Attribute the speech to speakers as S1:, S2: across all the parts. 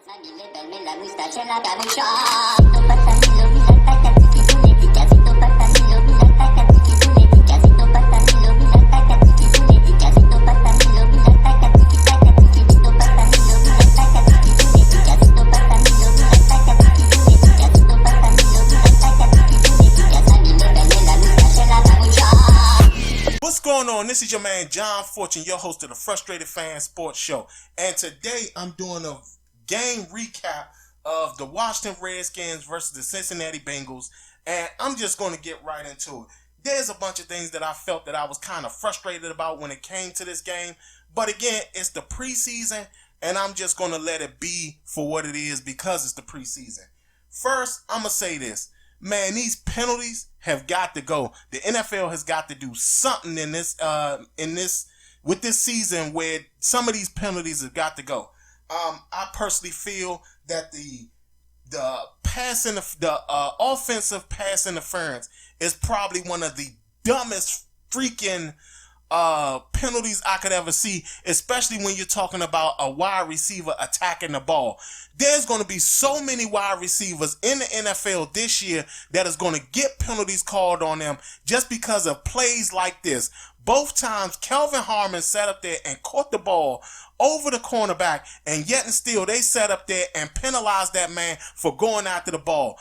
S1: What's going on? This is your man John Fortune, your host of the Frustrated Fan Sports Show. And today I'm doing a game recap of the Washington Redskins versus the Cincinnati Bengals. And I'm just going to get right into it. There's a bunch of things that I felt that I was kind of frustrated about when it came to this game. But again, it's the preseason, and I'm just going to let it be for what it is because it's the preseason. First, I'm going to say this. Man, these penalties have got to go. The NFL has got to do something with this season where some of these penalties have got to go. I personally feel that the offensive pass interference is probably one of the dumbest freaking penalties I could ever see, especially when you're talking about a wide receiver attacking the ball. There's going to be so many wide receivers in the NFL this year that is going to get penalties called on them just because of plays like this. Both times, Kelvin Harmon sat up there and caught the ball over the cornerback, and yet and still they sat up there and penalized that man for going after the ball.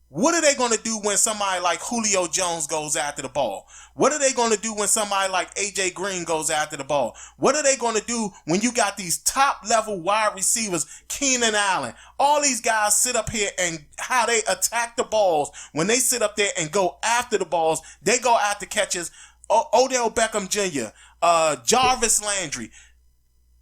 S1: What are they going to do when somebody like Julio Jones goes after the ball? What are they going to do when somebody like A.J. Green goes after the ball? What are they going to do when you got these top-level wide receivers, Keenan Allen? All these guys sit up here and how they attack the balls. When they sit up there and go after the balls, they go after catches. Odell Beckham Jr., Jarvis Landry.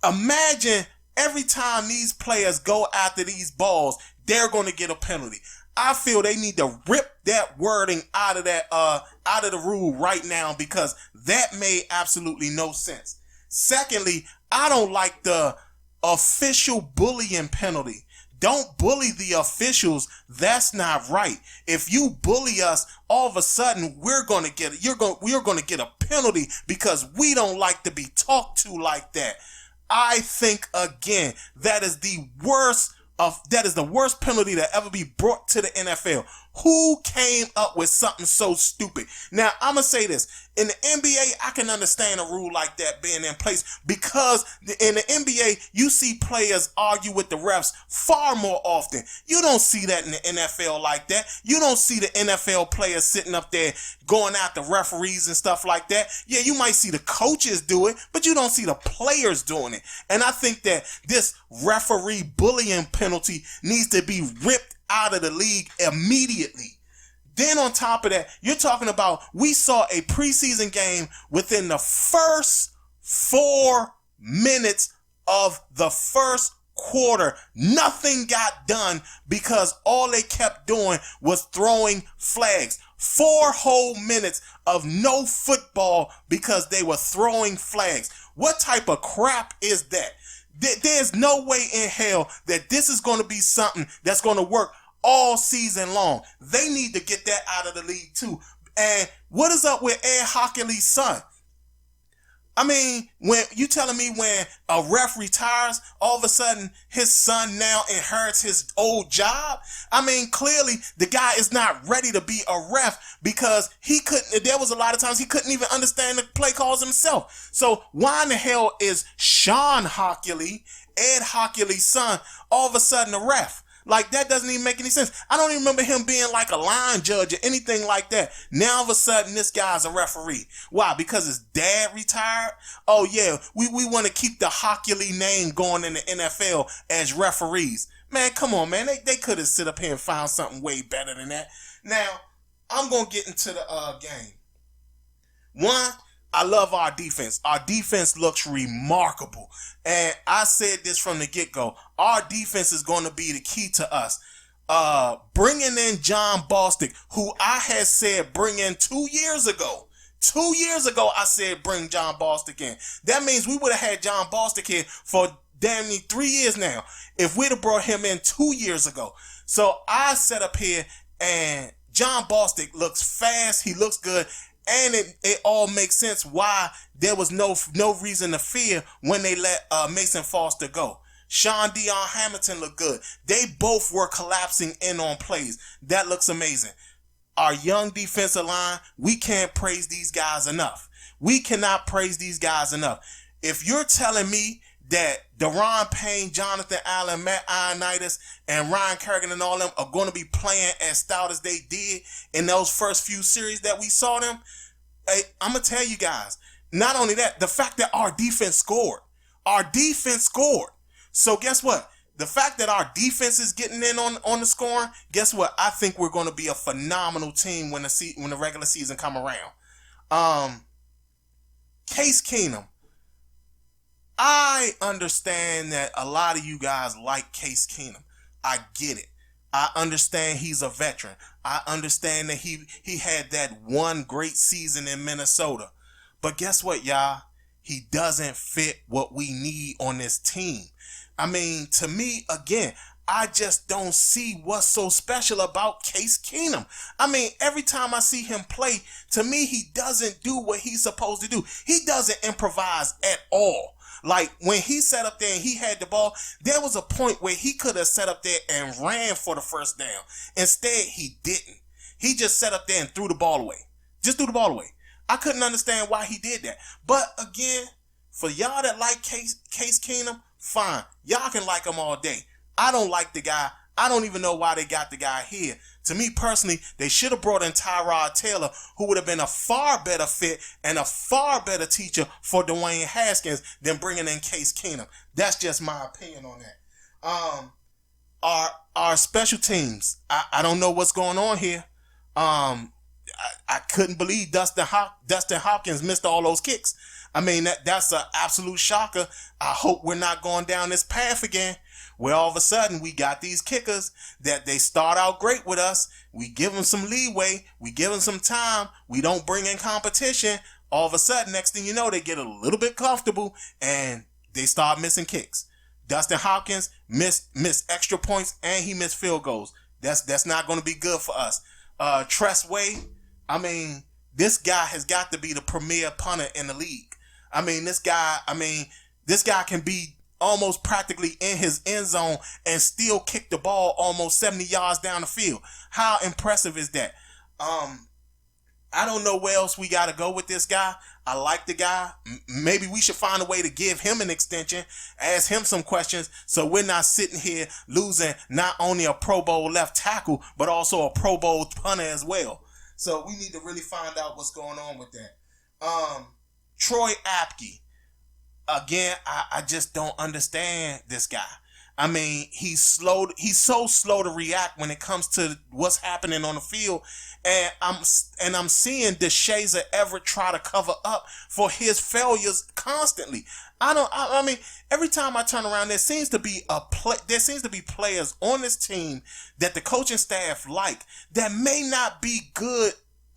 S1: Imagine every time these players go after these balls, they're going to get a penalty. I feel they need to rip that wording out of the rule right now because that made absolutely no sense. Secondly, I don't like the official bullying penalty. Don't bully the officials. That's not right. If you bully us, all of a sudden we're going to get a penalty because we don't like to be talked to like that. I think again that is the worst penalty to ever be brought to the NFL. Who came up with something so stupid? Now, I'm going to say this. In the NBA, I can understand a rule like that being in place because in the NBA, you see players argue with the refs far more often. You don't see that in the NFL like that. You don't see the NFL players sitting up there going after referees and stuff like that. Yeah, you might see the coaches do it, but you don't see the players doing it. And I think that this referee bullying penalty needs to be ripped out of the league immediately. Then on top of that, you're talking about we saw a preseason game within the first 4 minutes of the first quarter. Nothing got done because all they kept doing was throwing flags. 4 whole minutes of no football because they were throwing flags. What type of crap is that? There's no way in hell that this is going to be something that's going to work all season long. They need to get that out of the league too. And what is up with Ed Hockley's son? I mean, when you telling me when a ref retires, all of a sudden his son now inherits his old job? I mean, clearly the guy is not ready to be a ref because there was a lot of times he couldn't even understand the play calls himself. So why in the hell is Sean Hockley, Ed Hockley's son, all of a sudden a ref? Like, that doesn't even make any sense. I don't even remember him being like a line judge or anything like that. Now, all of a sudden, this guy's a referee. Why? Because his dad retired? Oh, yeah, we want to keep the Hockley name going in the NFL as referees. Man, come on, man. They could have sit up here and found something way better than that. Now, I'm going to get into the game. One, I love our defense. Our defense looks remarkable. And I said this from the get-go. Our defense is going to be the key to us. Bringing in John Bostic, who I had said bring in 2 years ago. 2 years ago, I said bring John Bostic in. That means we would have had John Bostic here for damn near 3 years now if we'd have brought him in 2 years ago. So I sat up here and John Bostic looks fast. He looks good. And it all makes sense why there was no reason to fear when they let Mason Foster go. Sean Dion Hamilton looked good. They both were collapsing in on plays. That looks amazing. Our young defensive line, we can't praise these guys enough. We cannot praise these guys enough. If you're telling me that Daron Payne, Jonathan Allen, Matt Ioannidis, and Ryan Kerrigan and all them are going to be playing as stout as they did in those first few series that we saw them, hey, I'm going to tell you guys, not only that, the fact that our defense scored. Our defense scored. So guess what? The fact that our defense is getting in on the scoring, guess what? I think we're going to be a phenomenal team when the regular season come around. Case Keenum. I understand that a lot of you guys like Case Keenum. I get it. I understand he's a veteran. I understand that he had that one great season in Minnesota. But guess what, y'all? He doesn't fit what we need on this team. I mean, to me, again, I just don't see what's so special about Case Keenum. I mean, every time I see him play, to me, he doesn't do what he's supposed to do. He doesn't improvise at all. Like, when he sat up there and he had the ball, there was a point where he could have sat up there and ran for the first down. Instead, he didn't. He just sat up there and threw the ball away. Just threw the ball away. I couldn't understand why he did that. But, again, for y'all that like Case Keenum, fine. Y'all can like him all day. I don't like the guy. I don't even know why they got the guy here. To me personally, they should have brought in Tyrod Taylor, who would have been a far better fit and a far better teacher for Dewayne Haskins than bringing in Case Keenum. That's just my opinion on that. Our special teams, I don't know what's going on here. I couldn't believe Dustin Hopkins missed all those kicks. I mean, that's an absolute shocker. I hope we're not going down this path again, where all of a sudden we got these kickers that they start out great with us. We give them some leeway. We give them some time. We don't bring in competition. All of a sudden, next thing you know, they get a little bit comfortable and they start missing kicks. Dustin Hopkins missed extra points and he missed field goals. That's not going to be good for us. Trent Williams, I mean, this guy has got to be the premier punter in the league. This guy can be almost practically in his end zone and still kick the ball almost 70 yards down the field. How impressive is that? I don't know where else we got to go with this guy. I like the guy. Maybe we should find a way to give him an extension, ask him some questions, so we're not sitting here losing not only a Pro Bowl left tackle, but also a Pro Bowl punter as well. So we need to really find out what's going on with that. Troy Apke. Again, I just don't understand this guy. I mean, he's so slow to react when it comes to what's happening on the field. And I'm seeing DeShazer Everett try to cover up for his failures constantly. I mean, every time I turn around, there seems to be players on this team that the coaching staff like that may not be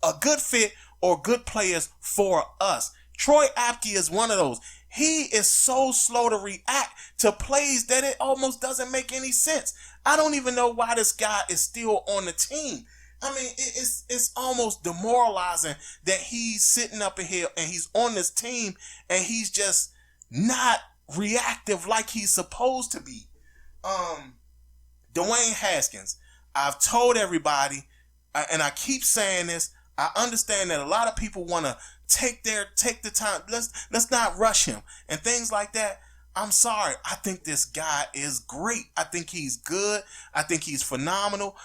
S1: a good fit or good players for us. Troy Apke is one of those. He is so slow to react to plays that it almost doesn't make any sense. I don't even know why this guy is still on the team. I mean, it's almost demoralizing that he's sitting up in here and he's on this team and he's just not reactive like he's supposed to be. Dewayne Haskins. I've told everybody, and I keep saying this, I understand that a lot of people want to take the time. Let's not rush him and things like that. I'm sorry. I think this guy is great. I think he's good. I think he's phenomenal.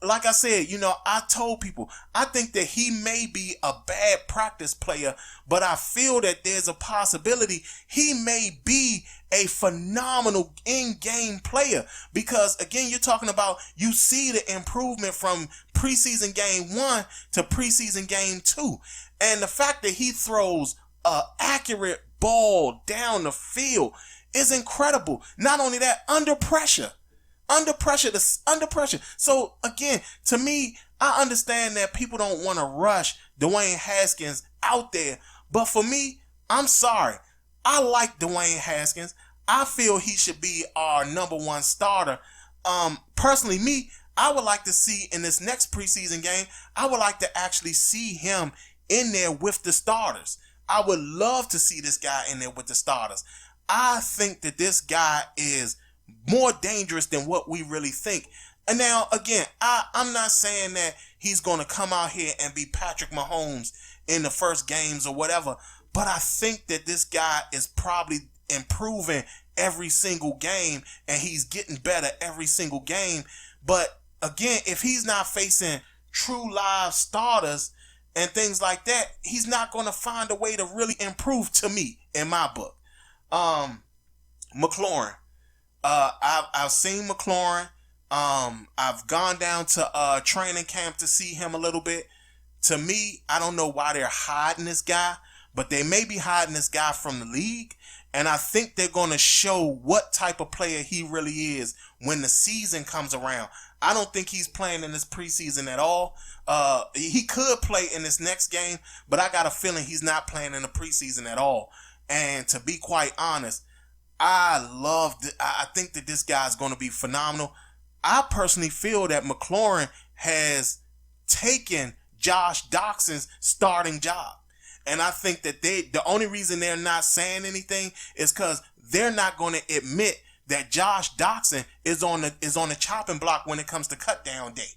S1: Like I said, I told people, I think that he may be a bad practice player, but I feel that there's a possibility he may be a phenomenal in-game player. Because, again, you're talking about, you see the improvement from preseason game 1 to preseason game 2. And the fact that he throws an accurate ball down the field is incredible. Not only that, under pressure. Under pressure. So, again, to me, I understand that people don't want to rush Dewayne Haskins out there. But for me, I'm sorry. I like Dewayne Haskins. I feel he should be our number one starter. Personally, I would like to see in this next preseason game, I would like to actually see him in there with the starters. I would love to see this guy in there with the starters. I think that this guy is more dangerous than what we really think. And now, again, I'm not saying that he's going to come out here and be Patrick Mahomes in the first games or whatever, but I think that this guy is probably improving every single game, and he's getting better every single game. But again, if he's not facing true live starters and things like that, he's not going to find a way to really improve, to me, in my book. McLaurin. I've seen McLaurin. I've gone down to training camp to see him a little bit. To me, I don't know why they're hiding this guy, but they may be hiding this guy from the league. And I think they're going to show what type of player he really is when the season comes around. I don't think he's playing in this preseason at all. He could play in this next game, but I got a feeling he's not playing in the preseason at all. And to be quite honest, I think that this guy's going to be phenomenal. I personally feel that McLaurin has taken Josh Doxson's starting job. And I think that the only reason they're not saying anything is because they're not going to admit that Josh Doxson is on the chopping block when it comes to cut down day.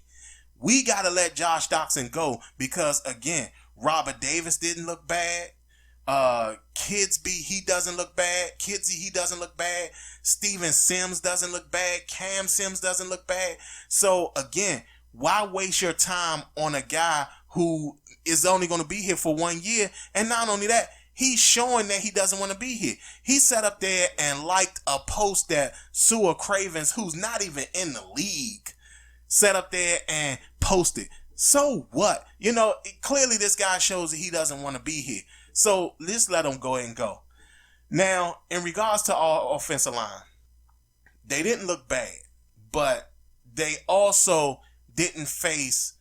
S1: We got to let Josh Doxson go because, again, Robert Davis didn't look bad. He doesn't look bad. He doesn't look bad. Steven Sims doesn't look bad. Cam Sims doesn't look bad. So, again, why waste your time on a guy who is only going to be here for 1 year? And not only that, he's showing that he doesn't want to be here. He sat up there and liked a post that Sua Cravens, who's not even in the league, sat up there and posted. So what? Clearly this guy shows that he doesn't want to be here. So let's let him go ahead and go. Now, in regards to our offensive line, they didn't look bad, but they also didn't face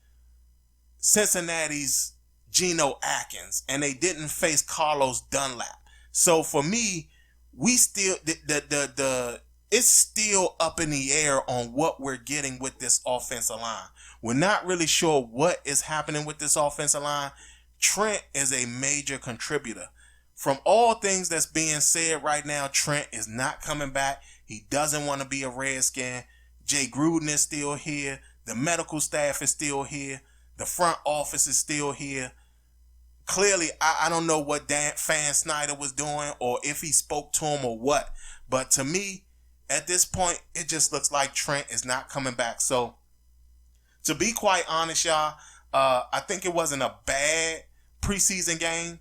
S1: Cincinnati's Geno Atkins, and they didn't face Carlos Dunlap. So for me, we still it's still up in the air on what we're getting with this offensive line. We're not really sure what is happening with this offensive line. Trent is a major contributor. From all things that's being said right now, Trent is not coming back. He doesn't want to be a Redskin. Jay Gruden is still here. The medical staff is still here. The front office is still here. Clearly, I don't know what Dan Snyder was doing or if he spoke to him or what. But to me, at this point, it just looks like Trent is not coming back. So, to be quite honest, y'all, I think it wasn't a bad preseason game.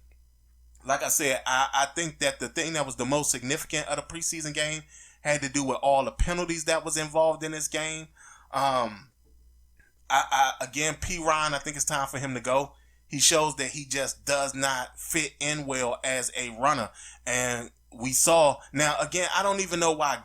S1: Like I said, I think that the thing that was the most significant of the preseason game had to do with all the penalties that was involved in this game. Again, P. Ryan, I think it's time for him to go. He shows that he just does not fit in well as a runner. And we saw, now again, I don't even know why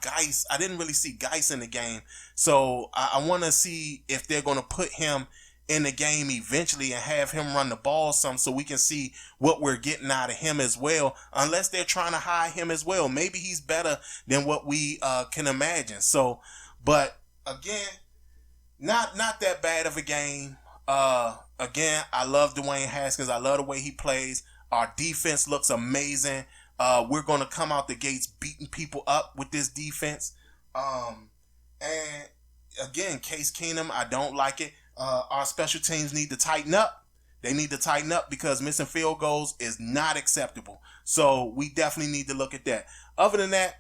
S1: I didn't really see Geis in the game. So I want to see if they're going to put him in the game eventually and have him run the ball some so we can see what we're getting out of him as well, unless they're trying to hide him as well. Maybe he's better than what we can imagine. So, but again, not that bad of a game. Again, I love Dewayne Haskins. I love the way he plays. Our defense looks amazing. We're going to come out the gates beating people up with this defense. And again, Case Keenum, I don't like it. Our special teams need to tighten up. They need to tighten up because missing field goals is not acceptable. So we definitely need to look at that. Other than that,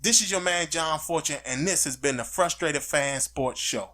S1: this is your man, John Fortune, and this has been the Frustrated Fan Sports Show.